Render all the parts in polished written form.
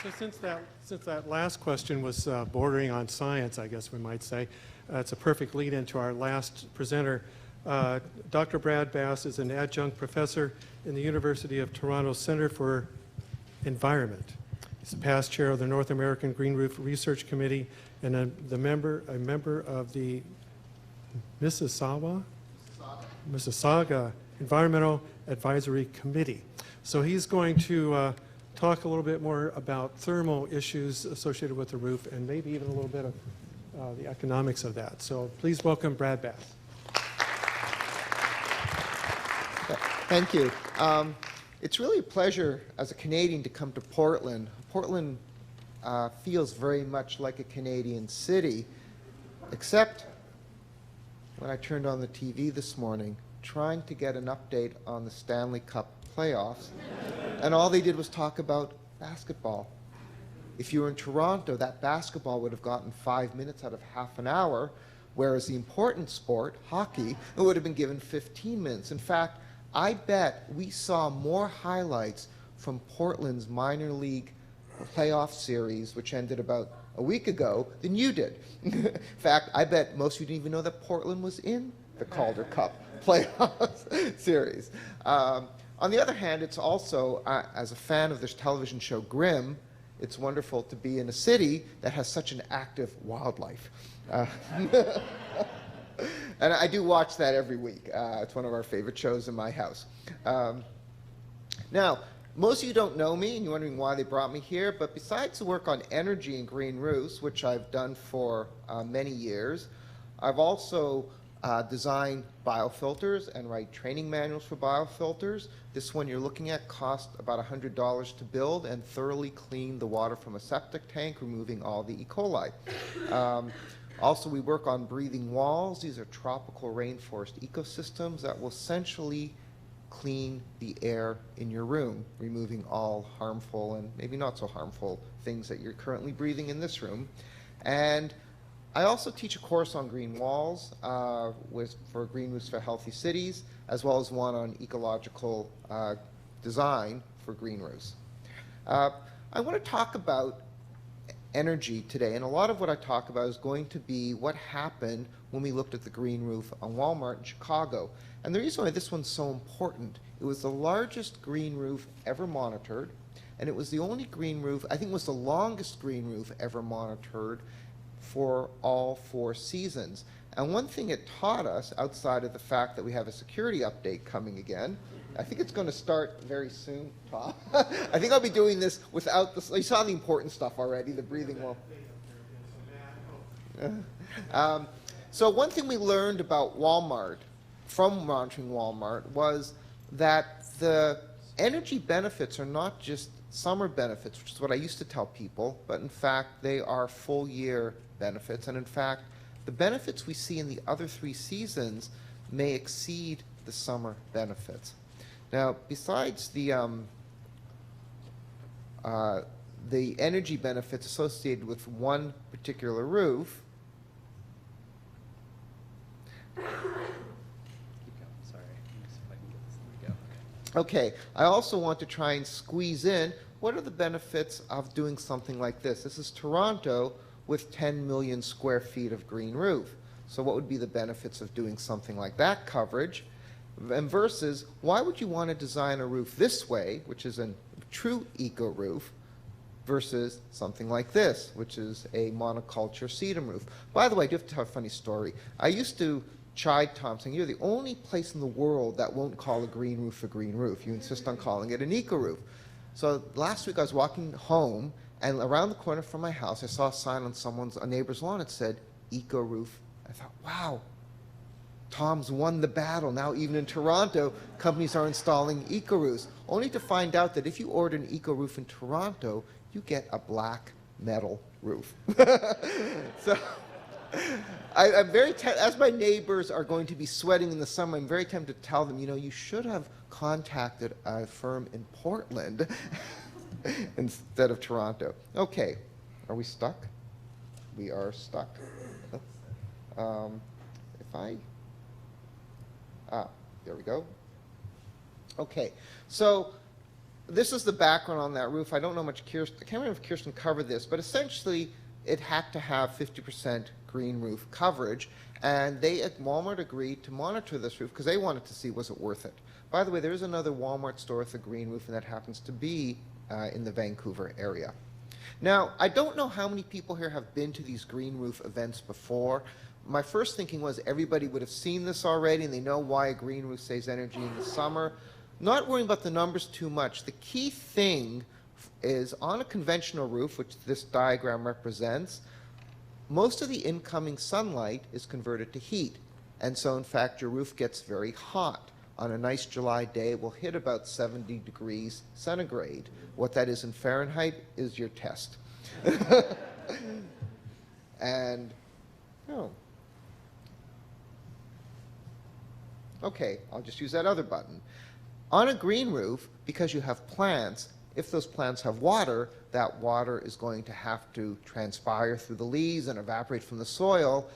So since that last question was bordering on science, I guess we might say, it's a perfect lead into our last presenter. Dr. Brad Bass is an adjunct professor in the University of Toronto Centre for Environment. He's a past chair of the North American Green Roof Research Committee and a member of the Mississauga Environmental Advisory Committee. So he's going to talk a little bit more about thermal issues associated with the roof and maybe even a little bit of the economics of that. So please welcome Brad Bass. Thank you. It's really a pleasure as a Canadian to come to Portland. Portland feels very much like a Canadian city, except when I turned on the TV this morning trying to get an update on the Stanley Cup playoffs, and all they did was talk about basketball. If you were in Toronto, that basketball would have gotten 5 minutes out of half an hour, whereas the important sport, hockey, it would have been given 15 minutes. In fact, I bet we saw more highlights from Portland's minor league playoff series, which ended about a week ago, than you did. In fact, I bet most of you didn't even know that Portland was in the Calder Cup playoff series. On the other hand, it's also, as a fan of this television show Grimm, it's wonderful to be in a city that has such an active wildlife. And I do watch that every week. It's one of our favorite shows in my house. Now, most of you don't know me, and you're wondering why they brought me here, but besides the work on energy and green roofs, which I've done for many years, I've also design biofilters and write training manuals for biofilters. This one you're looking at cost about $100 to build and thoroughly clean the water from a septic tank, removing all the E. coli. Also, we work on breathing walls. These are tropical rainforest ecosystems that will essentially clean the air in your room, removing all harmful and maybe not so harmful things that you're currently breathing in this room. And I also teach a course on green walls for green roofs for healthy cities, as well as one on ecological design for green roofs. I want to talk about energy today, and a lot of what I talk about is going to be what happened when we looked at the green roof on Walmart in Chicago. And the reason why this one's so important, it was the largest green roof ever monitored, and it was the only green roof, I think it was the longest green roof ever monitored for all 4 seasons. And one thing it taught us, outside of the fact that we have a security update coming again, I think it's going to start very soon, Tom. I think I'll be doing this without the, you saw the important stuff already, the breathing wall. So one thing we learned about Walmart, from monitoring Walmart, was that the energy benefits are not just summer benefits, which is what I used to tell people, but in fact they are full year benefits. And in fact, the benefits we see in the other 3 seasons may exceed the summer benefits. Now, besides the energy benefits associated with one particular roof, okay, I also want to try and squeeze in what are the benefits of doing something like this. This is Toronto with 10 million square feet of green roof. So what would be the benefits of doing something like that coverage? And versus, why would you want to design a roof this way, which is a true eco roof, versus something like this, which is a monoculture sedum roof? By the way, I do have to tell a funny story. I used to chide Tom, saying, you're the only place in the world that won't call a green roof a green roof. You insist on calling it an eco roof. So last week I was walking home, and around the corner from my house, I saw a sign on a neighbor's lawn. It said, eco roof. I thought, wow, Tom's won the battle. Now even in Toronto, companies are installing eco roofs, only to find out that if you order an eco roof in Toronto, you get a black metal roof. So I'm very as my neighbors are going to be sweating in the summer, I'm very tempted to tell them, you know, you should have contacted a firm in Portland instead of Toronto. Okay, are we stuck? We are stuck. There we go. Okay, so this is the background on that roof. I don't know much Kirsten, I can't remember if Kirsten covered this, but essentially it had to have 50% green roof coverage, and they at Walmart agreed to monitor this roof because they wanted to see was it worth it. By the way, there is another Walmart store with a green roof, and that happens to be in the Vancouver area. Now, I don't know how many people here have been to these green roof events before. My first thinking was everybody would have seen this already, and they know why a green roof saves energy in the summer. Not worrying about the numbers too much. The key thing is on a conventional roof, which this diagram represents, most of the incoming sunlight is converted to heat. And so, in fact, your roof gets very hot. On a nice July day, it will hit about 70 degrees centigrade. What that is in Fahrenheit is your test. And, oh. Okay, I'll just use that other button. On a green roof, because you have plants, if those plants have water, that water is going to have to transpire through the leaves and evaporate from the soil.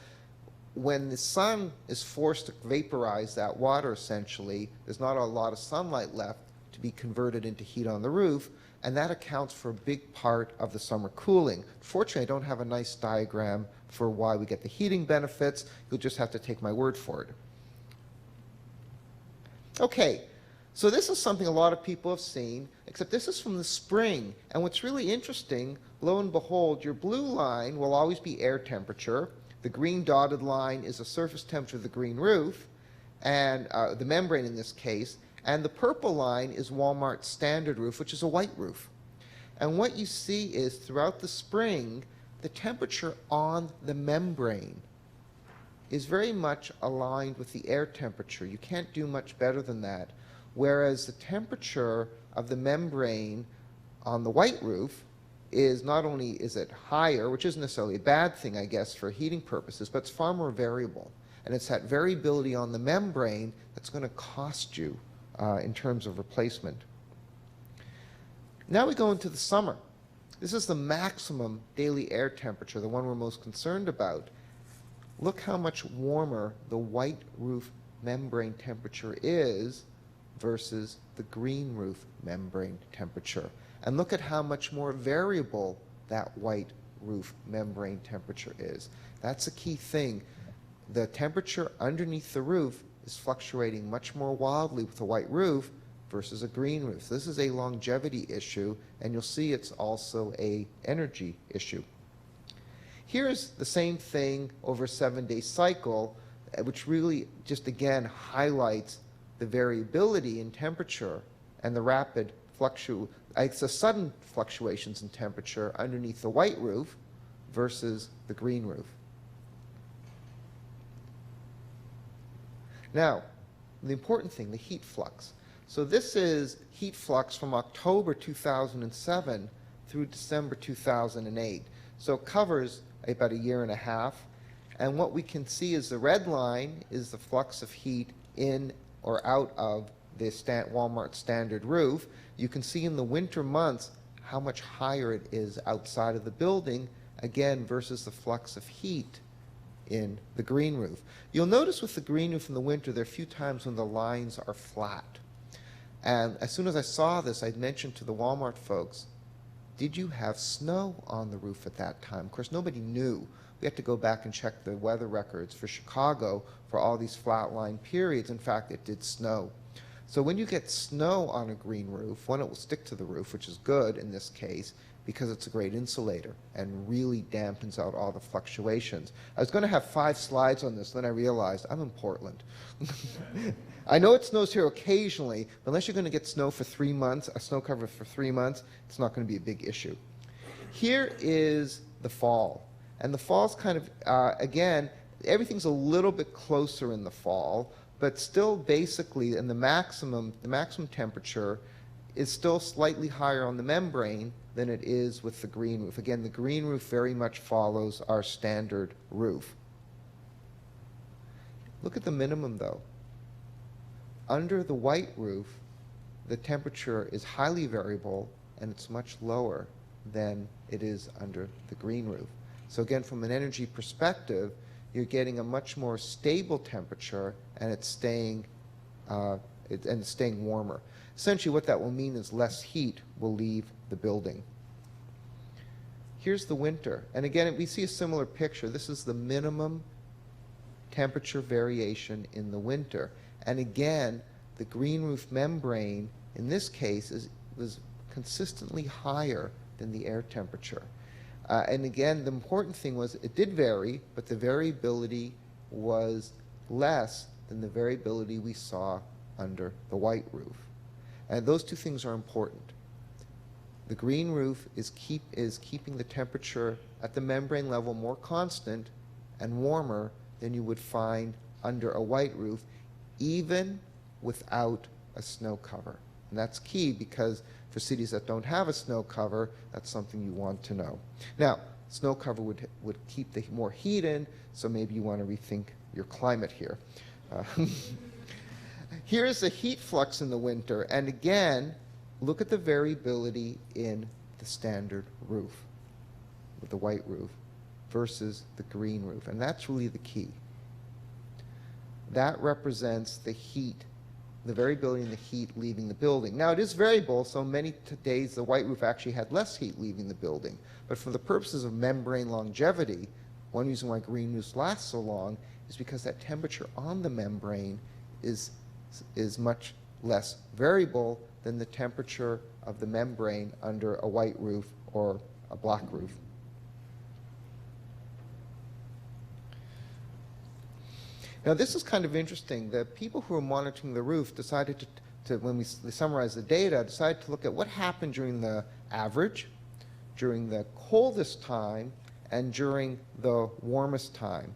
When the sun is forced to vaporize that water, essentially, there's not a lot of sunlight left to be converted into heat on the roof, and that accounts for a big part of the summer cooling. Fortunately, I don't have a nice diagram for why we get the heating benefits. You'll just have to take my word for it. Okay, so this is something a lot of people have seen, except this is from the spring. And what's really interesting, lo and behold, your blue line will always be air temperature. The green dotted line is the surface temperature of the green roof, and the membrane in this case. And the purple line is Walmart's standard roof, which is a white roof. And what you see is throughout the spring, the temperature on the membrane is very much aligned with the air temperature. You can't do much better than that. Whereas the temperature of the membrane on the white roof is not only is it higher, which isn't necessarily a bad thing, I guess, for heating purposes, but it's far more variable. And it's that variability on the membrane that's going to cost you in terms of replacement. Now we go into the summer. This is the maximum daily air temperature, the one we're most concerned about. Look how much warmer the white roof membrane temperature is versus the green roof membrane temperature. And look at how much more variable that white roof membrane temperature is. That's a key thing. The temperature underneath the roof is fluctuating much more wildly with a white roof versus a green roof. This is a longevity issue, and you'll see it's also an energy issue. Here's the same thing over a 7-day cycle, which really just again highlights the variability in temperature and the rapid the sudden fluctuations in temperature underneath the white roof versus the green roof. Now, the important thing, the heat flux. So this is heat flux from October 2007 through December 2008. So it covers about a year and a half. And what we can see is the red line is the flux of heat in or out of the Walmart standard roof. You can see in the winter months how much higher it is outside of the building, again, versus the flux of heat in the green roof. You'll notice with the green roof in the winter, there are a few times when the lines are flat. And as soon as I saw this, I mentioned to the Walmart folks, did you have snow on the roof at that time? Of course, nobody knew. We had to go back and check the weather records for Chicago for all these flat line periods. In fact, it did snow. So when you get snow on a green roof, one, it will stick to the roof, which is good in this case, because it's a great insulator and really dampens out all the fluctuations. I was going to have 5 slides on this, then I realized I'm in Portland. I know it snows here occasionally, but unless you're going to get snow for 3 months, a snow cover for 3 months, it's not going to be a big issue. Here is the fall. And the fall's kind of, again, everything's a little bit closer in the fall, but still basically in the maximum temperature is still slightly higher on the membrane than it is with the green roof. Again, the green roof very much follows our standard roof. Look at the minimum though. Under the white roof, the temperature is highly variable and it's much lower than it is under the green roof. So again, from an energy perspective, you're getting a much more stable temperature and it's staying warmer. Essentially what that will mean is less heat will leave the building. Here's the winter. And again, we see a similar picture. This is the minimum temperature variation in the winter. And again, the green roof membrane, in this case, was consistently higher than the air temperature. And again, the important thing was it did vary, but the variability was less than the variability we saw under the white roof. And those two things are important. The green roof is keeping the temperature at the membrane level more constant and warmer than you would find under a white roof, even without a snow cover. And that's key because for cities that don't have a snow cover, that's something you want to know. Now, snow cover would keep the more heat in, so maybe you want to rethink your climate here. Here's the heat flux in the winter, and again, look at the variability in the standard roof, with the white roof, versus the green roof, and that's really the key. That represents the heat, the variability in the heat leaving the building. Now, it is variable, so many days the white roof actually had less heat leaving the building, but for the purposes of membrane longevity, one reason why green roofs last so long is because that temperature on the membrane is much less variable than the temperature of the membrane under a white roof or a black roof. Now, this is kind of interesting. The people who were monitoring the roof decided when we summarized the data, decided to look at what happened during the average, during the coldest time, and during the warmest time.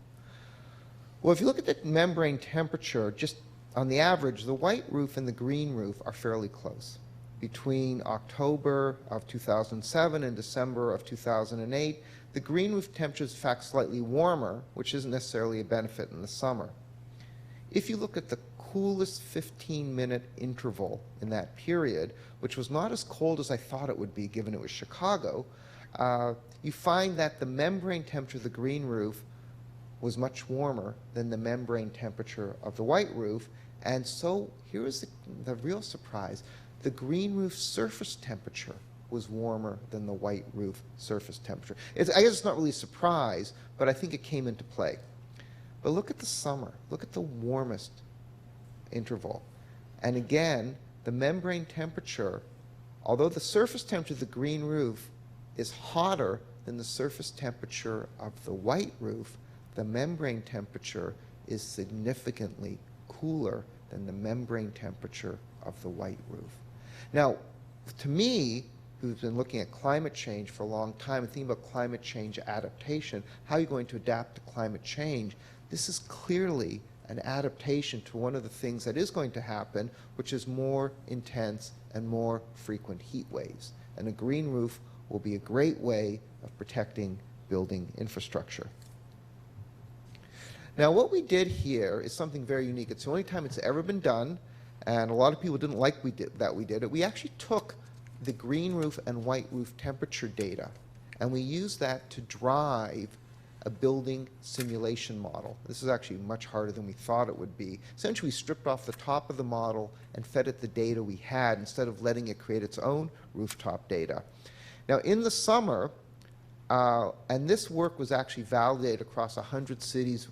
Well, if you look at the membrane temperature, just on the average, the white roof and the green roof are fairly close. Between October of 2007 and December of 2008, the green roof temperature is in fact slightly warmer, which isn't necessarily a benefit in the summer. If you look at the coolest 15-minute interval in that period, which was not as cold as I thought it would be given it was Chicago, you find that the membrane temperature of the green roof was much warmer than the membrane temperature of the white roof. And so here is the real surprise. The green roof surface temperature was warmer than the white roof surface temperature. I guess it's not really a surprise, but I think it came into play. But look at the summer. Look at the warmest interval. And again, the membrane temperature, although the surface temperature of the green roof is hotter than the surface temperature of the white roof, the membrane temperature is significantly cooler than the membrane temperature of the white roof. Now, to me, who's been looking at climate change for a long time and thinking about climate change adaptation, how are you going to adapt to climate change? This is clearly an adaptation to one of the things that is going to happen, which is more intense and more frequent heat waves. And a green roof will be a great way of protecting building infrastructure. Now, what we did here is something very unique. It's the only time it's ever been done, and a lot of people didn't like that we did it. We actually took the green roof and white roof temperature data, and we used that to drive a building simulation model. This is actually much harder than we thought it would be. Essentially, we stripped off the top of the model and fed it the data we had instead of letting it create its own rooftop data. Now, in the summer, and this work was actually validated across 100 cities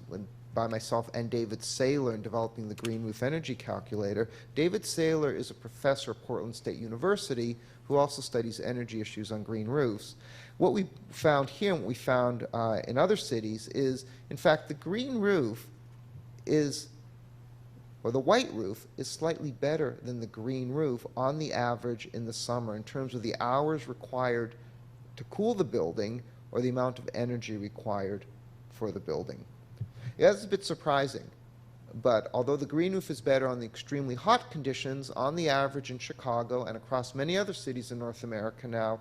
by myself and David Saylor in developing the Green Roof Energy Calculator. David Saylor is a professor at Portland State University who also studies energy issues on green roofs. What we found here and what we found in other cities is, in fact, the green roof or the white roof is slightly better than the green roof on the average in the summer in terms of the hours required to cool the building or the amount of energy required for the building. Yeah, that's a bit surprising, but although the green roof is better on the extremely hot conditions, on the average in Chicago and across many other cities in North America now,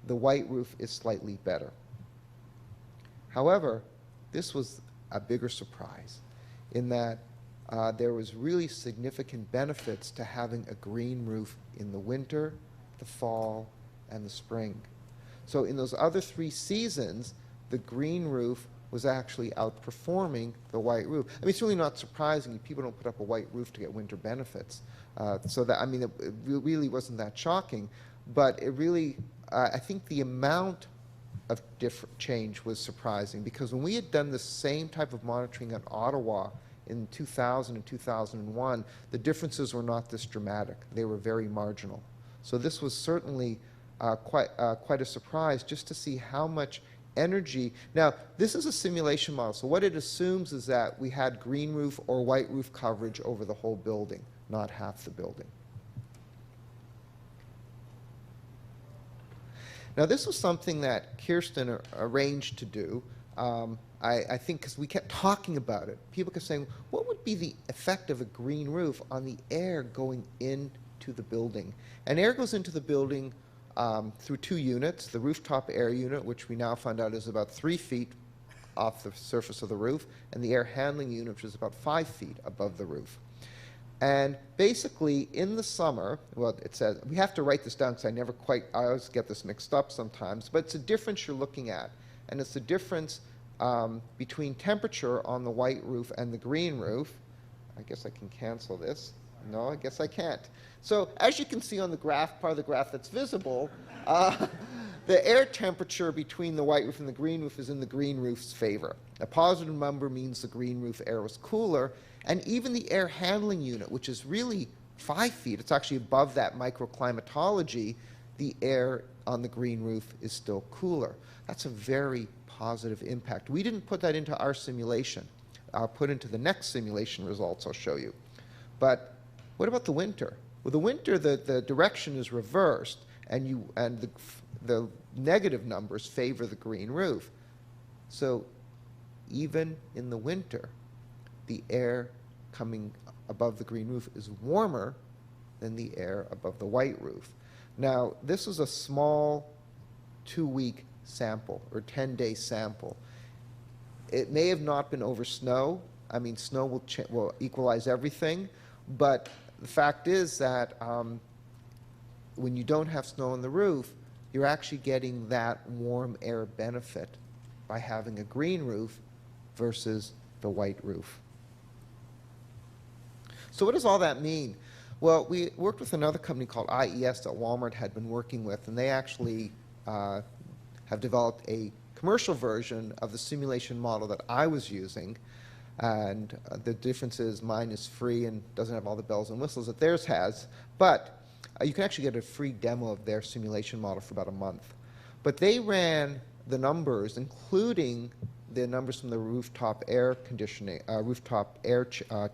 the white roof is slightly better. However, this was a bigger surprise in that there was really significant benefits to having a green roof in the winter, the fall, and the spring. So in those other 3 seasons, the green roof was actually outperforming the white roof. I mean, it's really not surprising. People don't put up a white roof to get winter benefits. So that, I mean, it really wasn't that shocking, but it really, I think the amount of different change was surprising, because when we had done the same type of monitoring at Ottawa in 2000 and 2001, the differences were not this dramatic. They were very marginal. So this was certainly quite a surprise, just to see how much energy. Now, this is a simulation model, so what it assumes is that we had green roof or white roof coverage over the whole building, not half the building. Now, this was something that Kirsten arranged to do. I think because we kept talking about it. People kept saying, what would be the effect of a green roof on the air going into the building? And air goes into the building through two units, the rooftop air unit, which we now found out is about 3 feet off the surface of the roof, and the air handling unit, which is about 5 feet above the roof. And basically, in the summer, well, it says, we have to write this down because I always get this mixed up sometimes, but it's a difference you're looking at. And it's the difference between temperature on the white roof and the green roof. I guess I can cancel this. No, I guess I can't. So as you can see on the graph, part of the graph that's visible, the air temperature between the white roof and the green roof is in the green roof's favor. A positive number means the green roof air was cooler, and even the air handling unit, which is really 5 feet, it's actually above that microclimatology, the air on the green roof is still cooler. That's a very positive impact. We didn't put that into our simulation. I'll put into the next simulation results I'll show you. But what about the winter? Well, the winter, the direction is reversed, and the negative numbers favor the green roof. So even in the winter, the air coming above the green roof is warmer than the air above the white roof. Now, this is a small 2-week sample or 10-day sample. It may have not been over snow. I mean, snow will equalize everything, but the fact is that when you don't have snow on the roof, you're actually getting that warm air benefit by having a green roof versus the white roof. So what does all that mean? Well, we worked with another company called IES that Walmart had been working with, and they actually have developed a commercial version of the simulation model that I was using. And the difference is mine is free and doesn't have all the bells and whistles that theirs has. But you can actually get a free demo of their simulation model for about a month. But they ran the numbers, including the numbers from the rooftop air conditioning,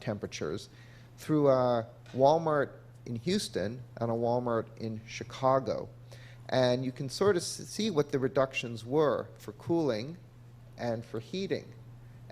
temperatures, through a Walmart in Houston and a Walmart in Chicago. And you can sort of see what the reductions were for cooling and for heating,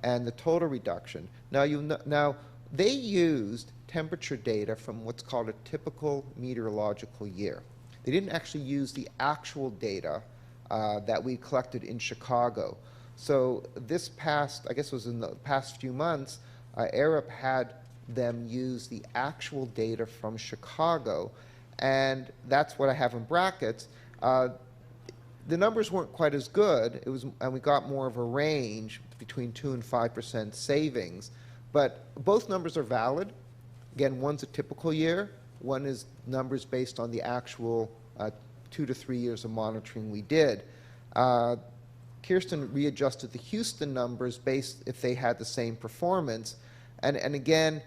and the total reduction. Now, they used temperature data from what's called a typical meteorological year. They didn't actually use the actual data that we collected in Chicago. So this past, I guess it was in the past few months, Arup had them use the actual data from Chicago, and that's what I have in brackets. The numbers weren't quite as good. And we got more of a range between 2 and 5% savings. But both numbers are valid. Again, one's a typical year. One is numbers based on the actual 2 to 3 years of monitoring we did. Kirsten readjusted the Houston numbers based if they had the same performance. And again,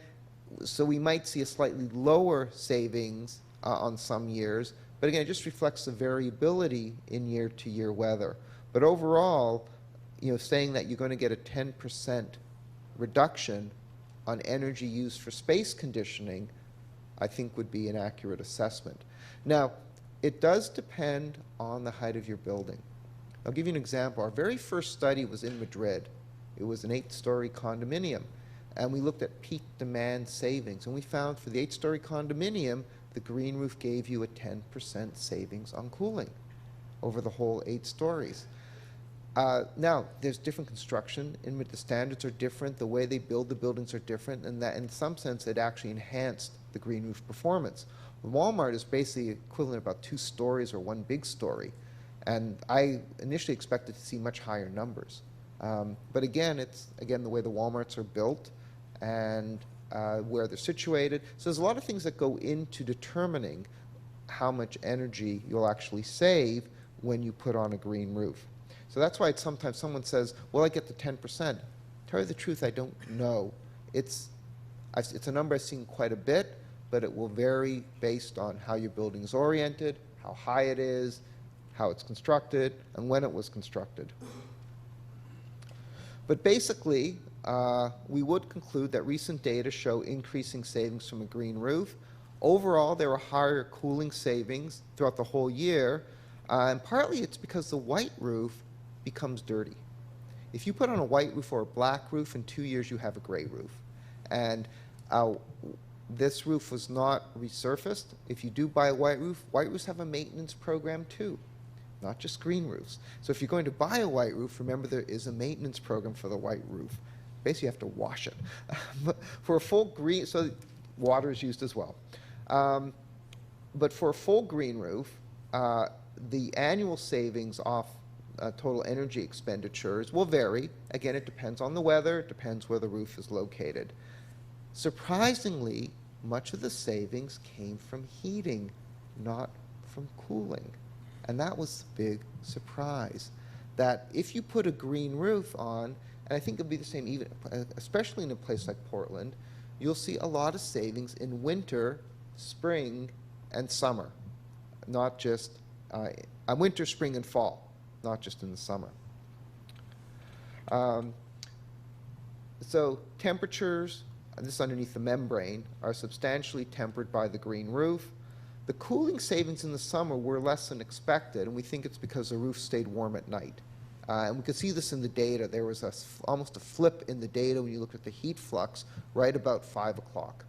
so we might see a slightly lower savings on some years. But again, it just reflects the variability in year-to-year weather. But overall, saying that you're going to get a 10% reduction on energy used for space conditioning, I think would be an accurate assessment. Now, it does depend on the height of your building. I'll give you an example. Our very first study was in Madrid. It was an 8-story condominium. And we looked at peak demand savings. And we found for the 8-story condominium, the green roof gave you a 10% savings on cooling over the whole 8 stories. Now, there's different construction. The standards are different. The way they build the buildings are different. And that, in some sense, it actually enhanced the green roof performance. Walmart is basically equivalent about 2 stories or 1 big story. And I initially expected to see much higher numbers. But again, it's again the way the Walmarts are built and where they're situated. So there's a lot of things that go into determining how much energy you'll actually save when you put on a green roof. So that's why sometimes someone says, well, I get the 10%. Tell you the truth, I don't know. It's a number I've seen quite a bit, but it will vary based on how your building is oriented, how high it is, how it's constructed, and when it was constructed. But basically, we would conclude that recent data show increasing savings from a green roof. Overall, there were higher cooling savings throughout the whole year, and partly it's because the white roof becomes dirty. If you put on a white roof or a black roof, in 2 years you have a gray roof. And this roof was not resurfaced. If you do buy a white roofs have a maintenance program too, not just green roofs. So if you're going to buy a white roof, remember there is a maintenance program for the white roof. Basically, you have to wash it. For a full green, so water is used as well. But for a full green roof, the annual savings off total energy expenditures will vary. Again, it depends on the weather, it depends where the roof is located. Surprisingly, much of the savings came from heating, not from cooling. And that was the big surprise, that if you put a green roof on, and I think it'll be the same even, especially in a place like Portland, you'll see a lot of savings in winter, spring, and summer, not just winter, spring, and fall, not just in the summer. So temperatures, this underneath the membrane, are substantially tempered by the green roof. The cooling savings in the summer were less than expected, and we think it's because the roof stayed warm at night. And we could see this in the data. There was almost a flip in the data when you looked at the heat flux right about 5 o'clock.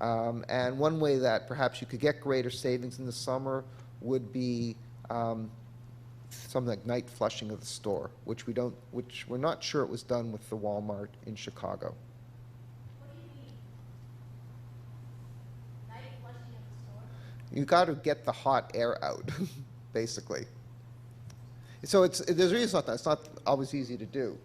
And one way that perhaps you could get greater savings in the summer would be something like night flushing of the store, which we're not sure it was done with the Walmart in Chicago. What do you mean? Night flushing of the store? You got to get the hot air out, basically. So there's a reason it's not always easy to do.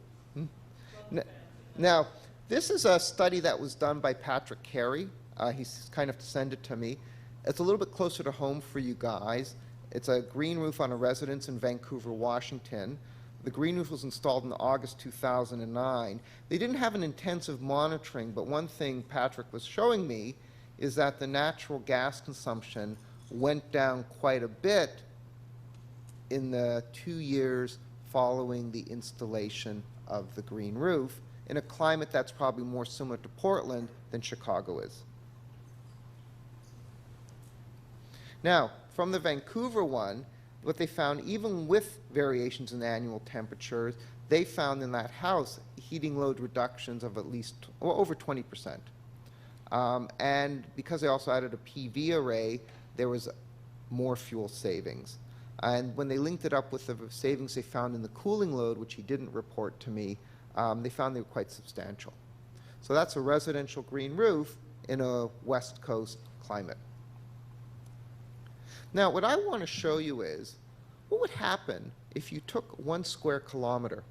Now, this is a study that was done by Patrick Carey. He's kind enough to send it to me. It's a little bit closer to home for you guys. It's a green roof on a residence in Vancouver, Washington. The green roof was installed in August 2009. They didn't have an intensive monitoring, but one thing Patrick was showing me is that the natural gas consumption went down quite a bit in the 2 years following the installation of the green roof in a climate that's probably more similar to Portland than Chicago is. Now, from the Vancouver one, what they found, even with variations in annual temperatures, they found in that house heating load reductions of at least over 20%. And because they also added a PV array, there was more fuel savings. And when they linked it up with the savings they found in the cooling load, which he didn't report to me, they found they were quite substantial. So that's a residential green roof in a West Coast climate. Now, what I want to show you is what would happen if you took 1 square kilometer,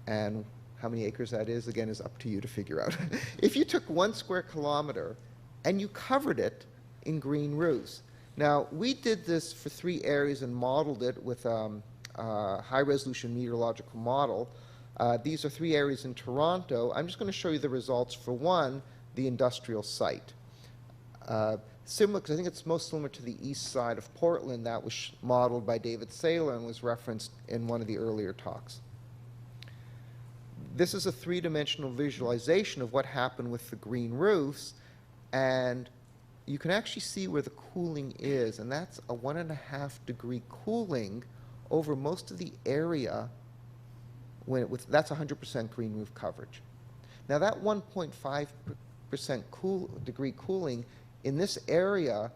and how many acres that is, again, is up to you to figure out. If you took 1 square kilometer and you covered it in green roofs. Now, we did this for 3 areas and modeled it with a high-resolution meteorological model. These are 3 areas in Toronto. I'm just going to show you the results for one, the industrial site. Similar, because I think it's most similar to the east side of Portland that was modeled by David Saylor and was referenced in one of the earlier talks. This is a 3-dimensional visualization of what happened with the green roofs, and you can actually see where the cooling is, and that's a 1.5 degree cooling over most of the area that's 100% green roof coverage. Now that 1.5% degree cooling in this area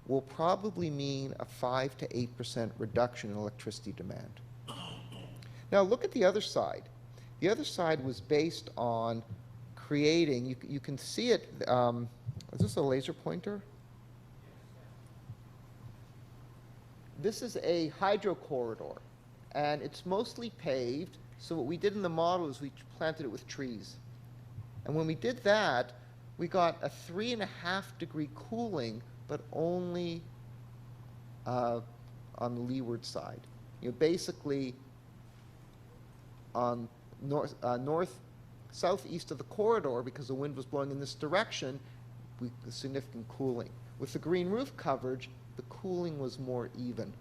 will probably mean a 5 to 8% reduction in electricity demand. Now look at the other side. The other side was based on creating, you can see it, is this a laser pointer? This is a hydro corridor, and it's mostly paved, So what we did in the model is we planted it with trees. And when we did that, we got a 3.5-degree cooling, but only on the leeward side. Basically on southeast of the corridor, because the wind was blowing in this direction, significant cooling. With the green roof coverage, the cooling was more even,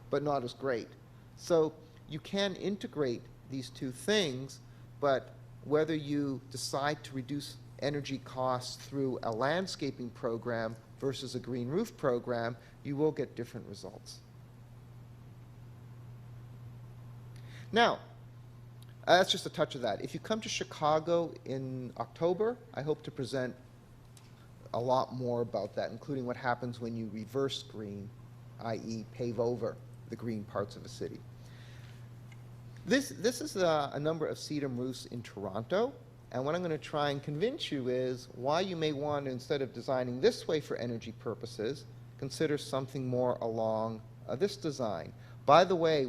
but not as great. So you can integrate these two things, but whether you decide to reduce energy costs through a landscaping program versus a green roof program, you will get different results. Now, that's just a touch of that. If you come to Chicago in October, I hope to present a lot more about that, including what happens when you reverse green, i.e. pave over the green parts of a city. This is a number of sedum roofs in Toronto, and what I'm going to try and convince you is why you may want to, instead of designing this way for energy purposes, consider something more along this design. By the way,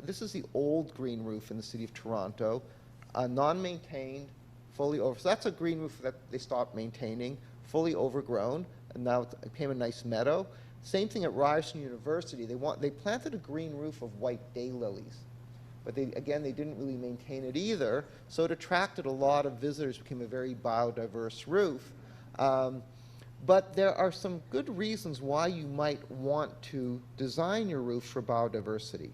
this is the old green roof in the city of Toronto, non-maintained, fully over. So that's a green roof that they stopped maintaining, fully overgrown, and now it became a nice meadow. Same thing at Ryerson University. They planted a green roof of white daylilies, but they didn't really maintain it either. So it attracted a lot of visitors, became a very biodiverse roof. But there are some good reasons why you might want to design your roof for biodiversity.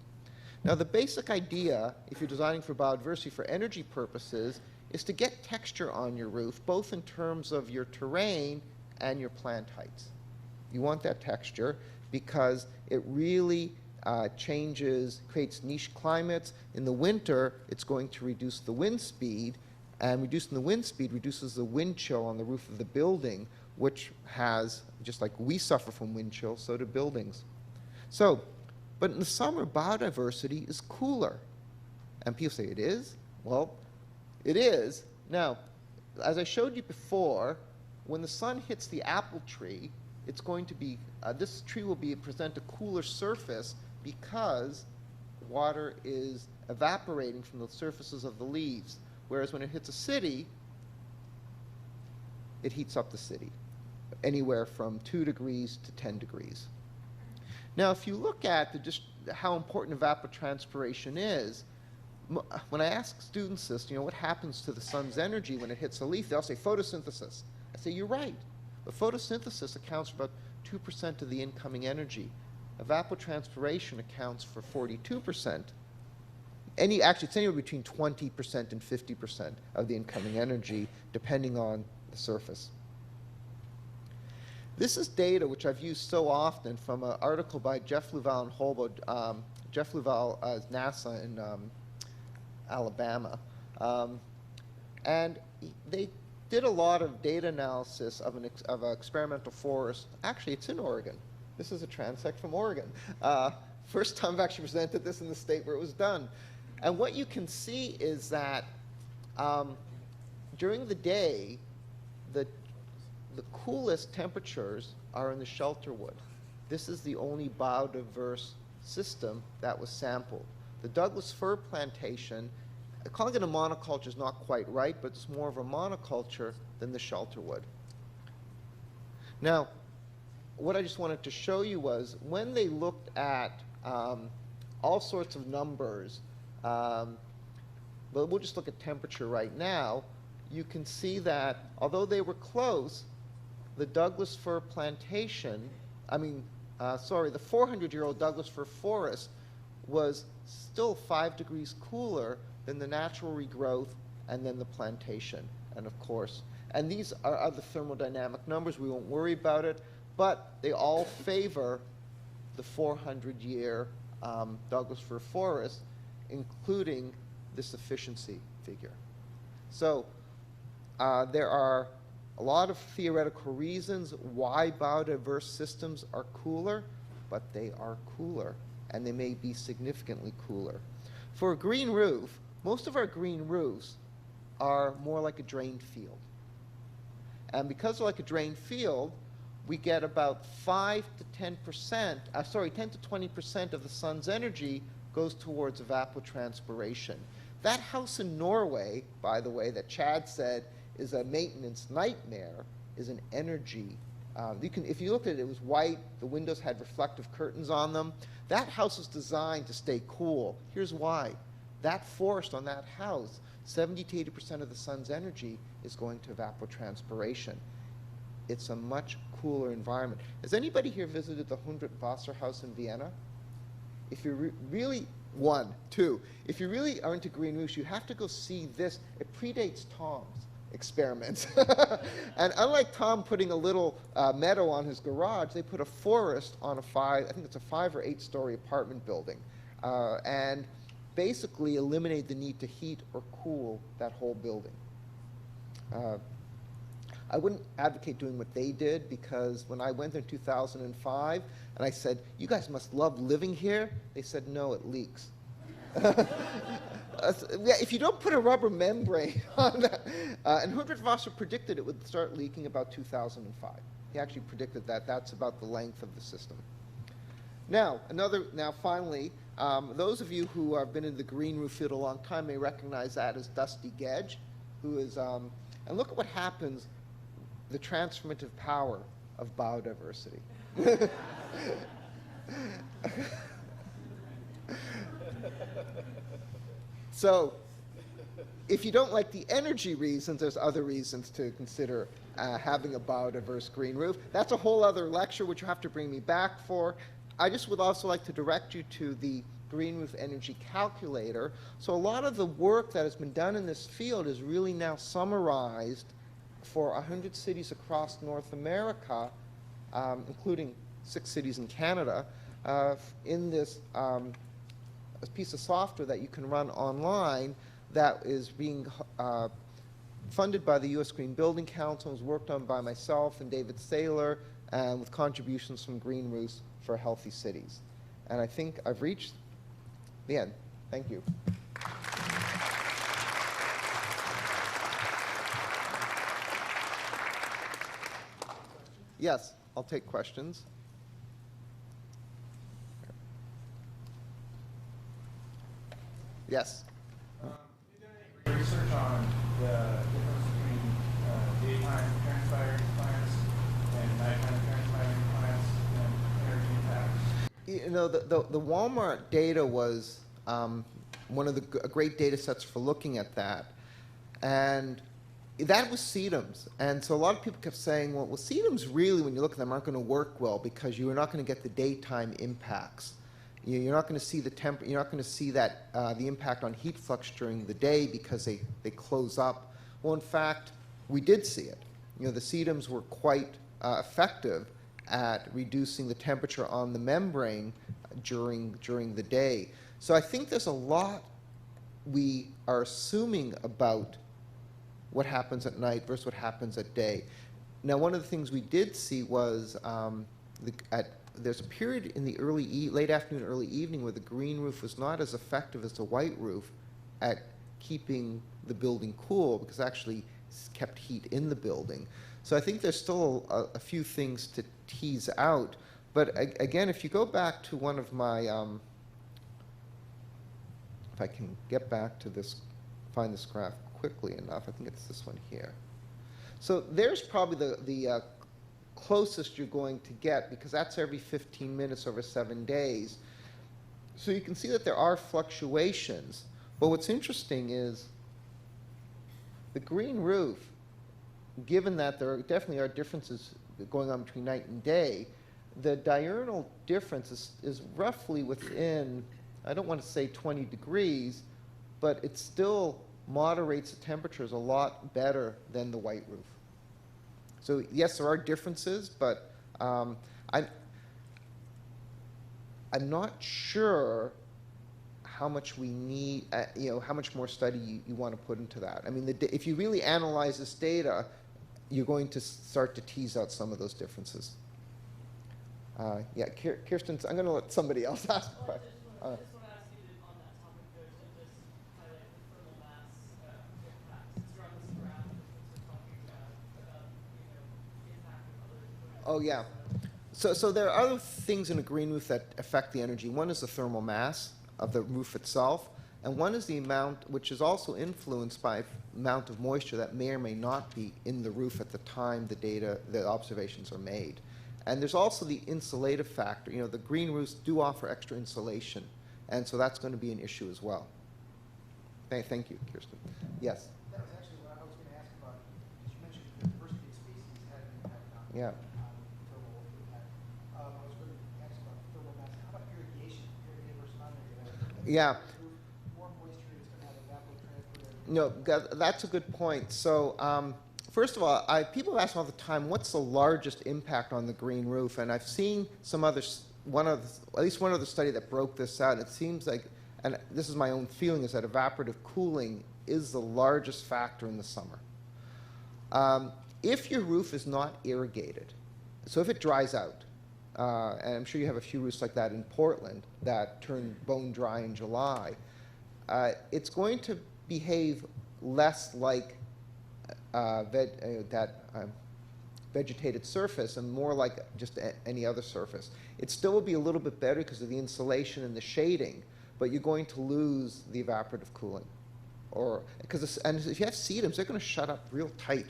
Now, the basic idea, if you're designing for biodiversity for energy purposes, is to get texture on your roof, both in terms of your terrain and your plant heights. You want that texture because it really creates niche climates. In the winter, it's going to reduce the wind speed, and reducing the wind speed reduces the wind chill on the roof of the building, which has, just like we suffer from wind chill, so do buildings. So, but in the summer, biodiversity is cooler. And people say, it is? Well, it is. Now, as I showed you before, when the sun hits the apple tree, it's going to be, this tree will present a cooler surface because water is evaporating from the surfaces of the leaves. Whereas when it hits a city, it heats up the city, anywhere from 2 degrees to 10 degrees. Now, if you look at how important evapotranspiration is, when I ask students this, what happens to the sun's energy when it hits a leaf, they'll say photosynthesis. I say, you're right. But photosynthesis accounts for about 2% of the incoming energy. Evapotranspiration accounts for 42%. Actually, it's anywhere between 20% and 50% of the incoming energy, depending on the surface. This is data which I've used so often from an article by Jeff Luval and Holbo. Jeff Luval is NASA in Alabama. And they did a lot of data analysis of an experimental forest. Actually, it's in Oregon. This is a transect from Oregon. First time I've actually presented this in the state where it was done. And what you can see is that during the day, the coolest temperatures are in the shelterwood. This is the only biodiverse system that was sampled. The Douglas fir plantation, calling it a monoculture is not quite right, but it's more of a monoculture than the shelterwood. Now, what I just wanted to show you was when they looked at all sorts of numbers, but we'll just look at temperature right now, you can see that although they were close, the Douglas fir plantation, the 400-year-old Douglas fir forest was still 5 degrees cooler than the natural regrowth and then the plantation, and of course. And these are other thermodynamic numbers. We won't worry about it, but they all favor the 400-year Douglas fir forest, including this efficiency figure. So there are a lot of theoretical reasons why biodiverse systems are cooler, but they are cooler, and they may be significantly cooler. For a green roof, most of our green roofs are more like a drained field. And because they're like a drained field, we get about 10 to 20% of the sun's energy goes towards evapotranspiration. That house in Norway, by the way, that Chad said is a maintenance nightmare, is an energy. If you looked at it, it was white. The windows had reflective curtains on them. That house was designed to stay cool. Here's why. That forest on that house, 70 to 80% of the sun's energy is going to evapotranspiration. It's a much cooler environment. Has anybody here visited the 100 Wasserhaus in Vienna? If you're really, if you really are into green roofs, you have to go see this. It predates Tom's experiments. And unlike Tom putting a little meadow on his garage, they put a forest on I think it's a 5 or 8 story apartment building. And basically eliminate the need to heat or cool that whole building. I wouldn't advocate doing what they did, because when I went in 2005 and I said, "You guys must love living here," they said, "No, it leaks." Yeah, if you don't put a rubber membrane on that, and Hundertwasser predicted it would start leaking about 2005. He actually predicted that. That's about the length of the system. Now, finally, those of you who have been in the green roof field a long time may recognize that as Dusty Gedge, who is, and look at what happens, the transformative power of biodiversity. So, if you don't like the energy reasons, there's other reasons to consider having a biodiverse green roof. That's a whole other lecture, which you have to bring me back for. I just would also like to direct you to the Green Roof Energy Calculator. So a lot of the work that has been done in this field is really now summarized for 100 cities across North America, including 6 cities in Canada, in this piece of software that you can run online that is being funded by the U.S. Green Building Council, was worked on by myself and David Saylor, and with contributions from Green Roofs for Healthy Cities. And I think I've reached the end. Thank you. Yes, I'll take questions. Yes. You done any research on the difference between daytime transpiring plants and nighttime transpiring plants and energy impacts? You know, the Walmart data was one of the great data sets for looking at that. And that was sedums. And so a lot of people kept saying, well, sedums really, when you look at them, aren't going to work well because you're not going to get the daytime impacts. You're not going to see you're not going to see that the impact on heat flux during the day because they close up. Well, in fact, we did see it. You know, the sedums were quite effective at reducing the temperature on the membrane during the day. So I think there's a lot we are assuming about what happens at night versus what happens at day. Now, one of the things we did see was there's a period in the late afternoon, early evening where the green roof was not as effective as the white roof at keeping the building cool, because it actually kept heat in the building. So I think there's still a few things to tease out. But again, if you go back to one of my, if I can get back to this, find this graph quickly enough, I think it's this one here. So there's probably the closest you're going to get, because that's every 15 minutes over 7 days. So you can see that there are fluctuations. But what's interesting is the green roof, given that there definitely are differences going on between night and day, the diurnal difference is roughly within, I don't want to say 20 degrees, but it still moderates the temperatures a lot better than the white roof. So yes, there are differences, but I'm not sure how much we need, how much more study you want to put into that. I mean, if you really analyze this data, you're going to start to tease out some of those differences. Yeah, Kirsten, I'm going to let somebody else ask the question. I just want to ask you on that topic, though, to just highlight the thermal mass impact. Since you're on this graph, since we're talking about the impact of other. Oh, yeah. So there are other things in a green roof that affect the energy. One is the thermal mass of the roof itself. and one is the amount, which is also influenced by amount of moisture that may or may not be in the roof at the time the observations are made. And there's also the insulative factor. You know, the green roofs do offer extra insulation, and so that's going to be an issue as well. Thank you, Kirsten. Yes? That was actually what I was going to ask about. You mentioned the diversity of species had an impact on Yeah. thermal impact. I was going to ask about thermal mass. How about irrigation? Irrigated versus non-irrigated? Yeah. More moisture is going to have evapotransport. No, that's a good point. So, first of all, people ask all the time, what's the largest impact on the green roof? And I've seen some others, at least one other study that broke this out. It seems like, and this is my own feeling, is that evaporative cooling is the largest factor in the summer. If your roof is not irrigated, so if it dries out, and I'm sure you have a few roofs like that in Portland that turn bone dry in July, it's going to behave less like vegetated surface and more like just any other surface. It still will be a little bit better because of the insulation and the shading, but you're going to lose the evaporative cooling. And if you have sedums, they're going to shut up real tight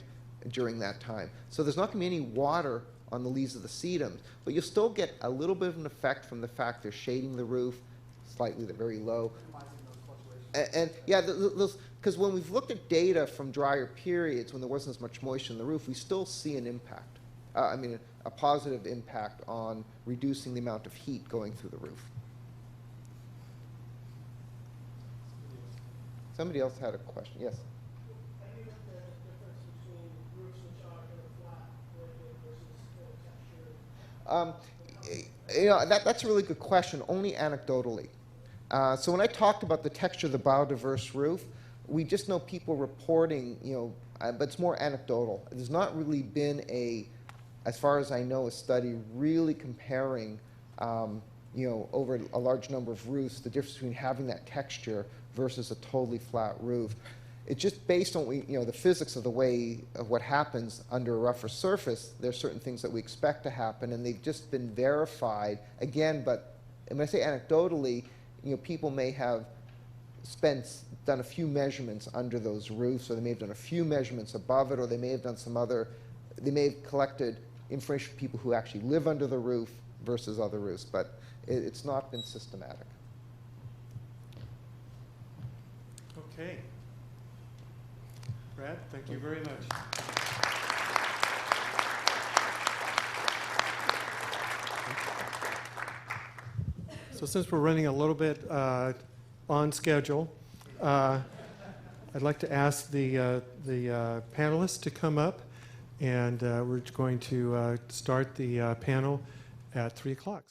during that time. So there's not going to be any water on the leaves of the sedums, but you'll still get a little bit of an effect from the fact they're shading the roof slightly, they're very low. And yeah, because when we've looked at data from drier periods when there wasn't as much moisture in the roof, we still see an impact. A positive impact on reducing the amount of heat going through the roof. Somebody else had a question. Yes? How do you know the difference between roofs which are flat versus texture? That's a really good question, only anecdotally. So when I talked about the texture of the biodiverse roof, we just know people reporting, but it's more anecdotal. There's not really been as far as I know, a study really comparing, over a large number of roofs, the difference between having that texture versus a totally flat roof. It's just based on the physics of what happens under a rougher surface. There are certain things that we expect to happen, and they've just been verified again. But when I say anecdotally, people may have done a few measurements under those roofs, or they may have done a few measurements above it, or they may have done they may have collected information from people who actually live under the roof versus other roofs, but it's not been systematic. Okay. Brad, thank you very much. So since we're running a little bit on schedule, I'd like to ask the panelists to come up, and we're going to start the panel at 3 o'clock.